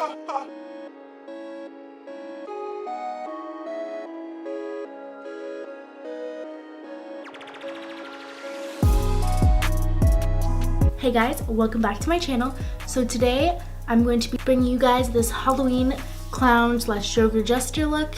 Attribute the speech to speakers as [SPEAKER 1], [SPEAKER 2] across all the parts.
[SPEAKER 1] Hey guys, welcome back to my channel. So today I'm going to be bringing you guys this Halloween clown slash Joker jester look.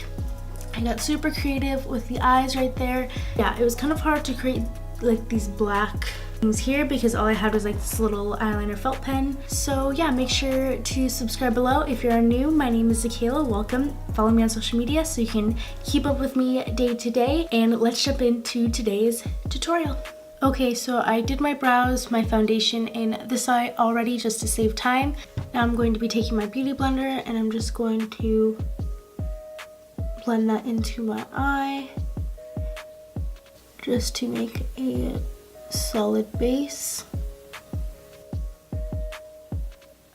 [SPEAKER 1] I got super creative with the eyes right there. Yeah, it was kind of hard to create like these black things here because all I had was like this little eyeliner felt pen. So yeah, make sure to subscribe below if you're new. My name is Zakaila, welcome. Follow me on social media so you can keep up with me day to day, and let's jump into today's tutorial. Okay, so I did my brows, my foundation in this eye already just to save time. Now I'm going to be taking my beauty blender and I'm just going to blend that into my eye just to make a solid base.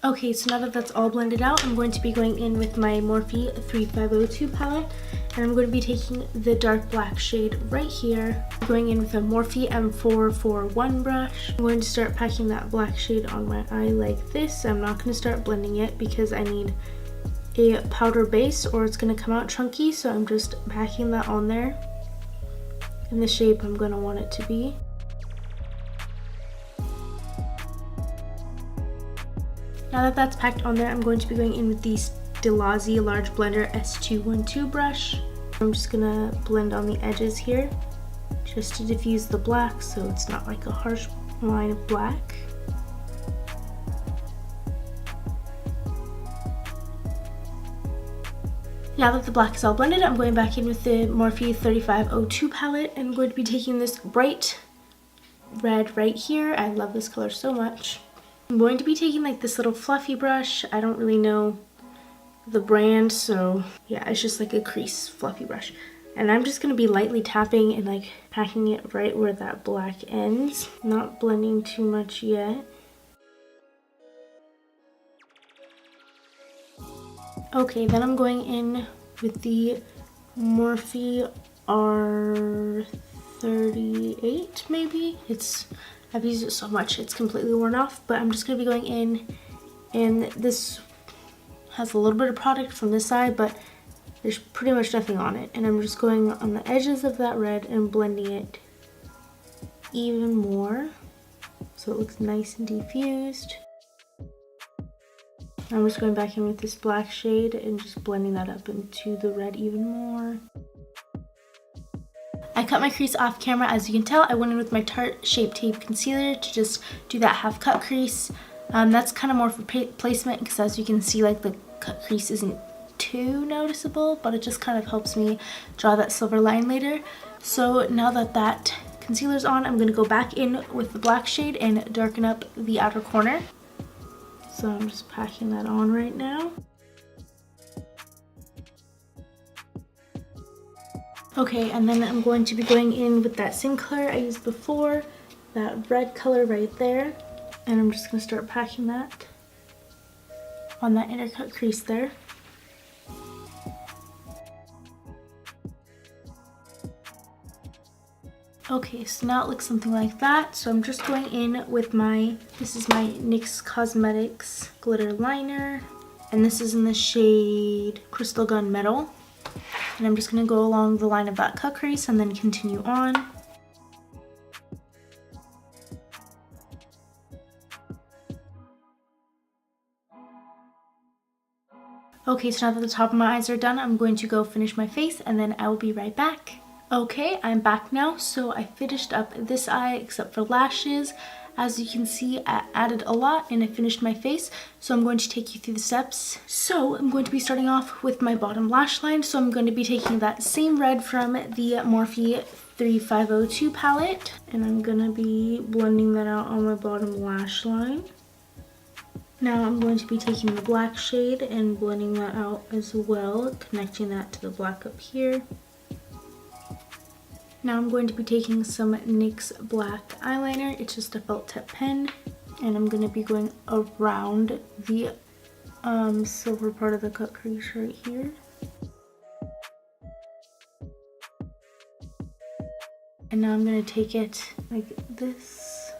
[SPEAKER 1] Okay, so now that that's all blended out, I'm going to be going in with my Morphe 3502 palette, and I'm going to be taking the dark black shade right here, going in with a Morphe M441 brush. I'm going to start packing that black shade on my eye like this. I'm not going to start blending it because I need a powder base or it's going to come out chunky, so I'm just packing that on there in the shape I'm going to want it to be. Now that that's packed on there, I'm going to be going in with the Stilazi Large Blender S212 brush. I'm just gonna blend on the edges here just to diffuse the black so it's not like a harsh line of black. Now that the black is all blended, I'm going back in with the Morphe 3502 palette and I'm going to be taking this bright red right here. I love this color so much. I'm going to be taking like this little fluffy brush. I don't really know the brand, so yeah, it's just like a crease fluffy brush. And I'm just going to be lightly tapping and like packing it right where that black ends. Not blending too much yet. Okay, then I'm going in with the Morphe R38 maybe? I've used it so much it's completely worn off, but I'm just going to be going in, and this has a little bit of product from this side, but there's pretty much nothing on it, and I'm just going on the edges of that red and blending it even more so it looks nice and diffused. I'm just going back in with this black shade and just blending that up into the red even more. I cut my crease off camera. As you can tell, I went in with my Tarte Shape Tape Concealer to just do that half cut crease. That's kind of more for placement because as you can see, like the cut crease isn't too noticeable, but it just kind of helps me draw that silver line later. So now that that concealer's on, I'm going to go back in with the black shade and darken up the outer corner. So I'm just packing that on right now. Okay, and then I'm going to be going in with that same color I used before, that red color right there, and I'm just going to start packing that on that inner cut crease there. Okay, so now it looks something like that. So I'm just going in with this is my NYX Cosmetics glitter liner, and this is in the shade Crystal Gun Metal. And I'm just going to go along the line of that cut crease and then continue on. Okay, so now that the top of my eyes are done, I'm going to go finish my face and then I will be right back. Okay, I'm back now. So I finished up this eye except for lashes. As you can see, I added a lot and I finished my face, so I'm going to take you through the steps. So I'm going to be starting off with my bottom lash line. So I'm going to be taking that same red from the Morphe 3502 palette, and I'm going to be blending that out on my bottom lash line. Now I'm going to be taking the black shade and blending that out as well, connecting that to the black up here. Now I'm going to be taking some NYX black eyeliner. It's just a felt tip pen, and I'm going to be going around the silver part of the cut crease right here. And now I'm going to take it like this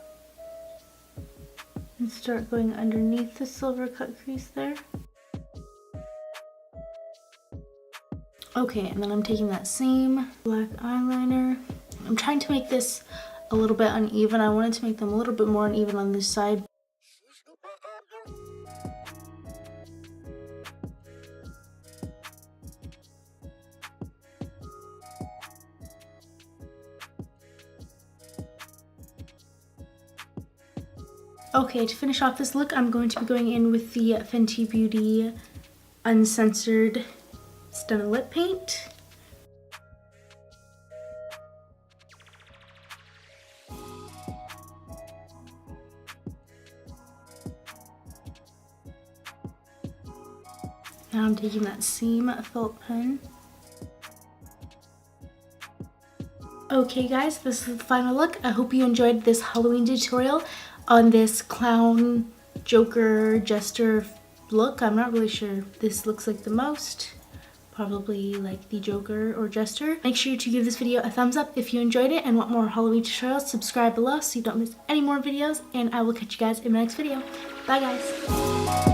[SPEAKER 1] and start going underneath the silver cut crease there. Okay, and then I'm taking that same black eyeliner. I'm trying to make this a little bit uneven. I wanted to make them a little bit more uneven on this side. Okay, to finish off this look, I'm going to be going in with the Fenty Beauty Uncensored Stunna Lip Paint. Now I'm taking that same felt pen. Okay guys, this is the final look. I hope you enjoyed this Halloween tutorial on this clown, Joker, jester look. I'm not really sure. This looks like the most. Probably like the Joker or jester. Make sure to give this video a thumbs up if you enjoyed it and want more Halloween tutorials. Subscribe below so you don't miss any more videos, and I will catch you guys in my next video. Bye guys.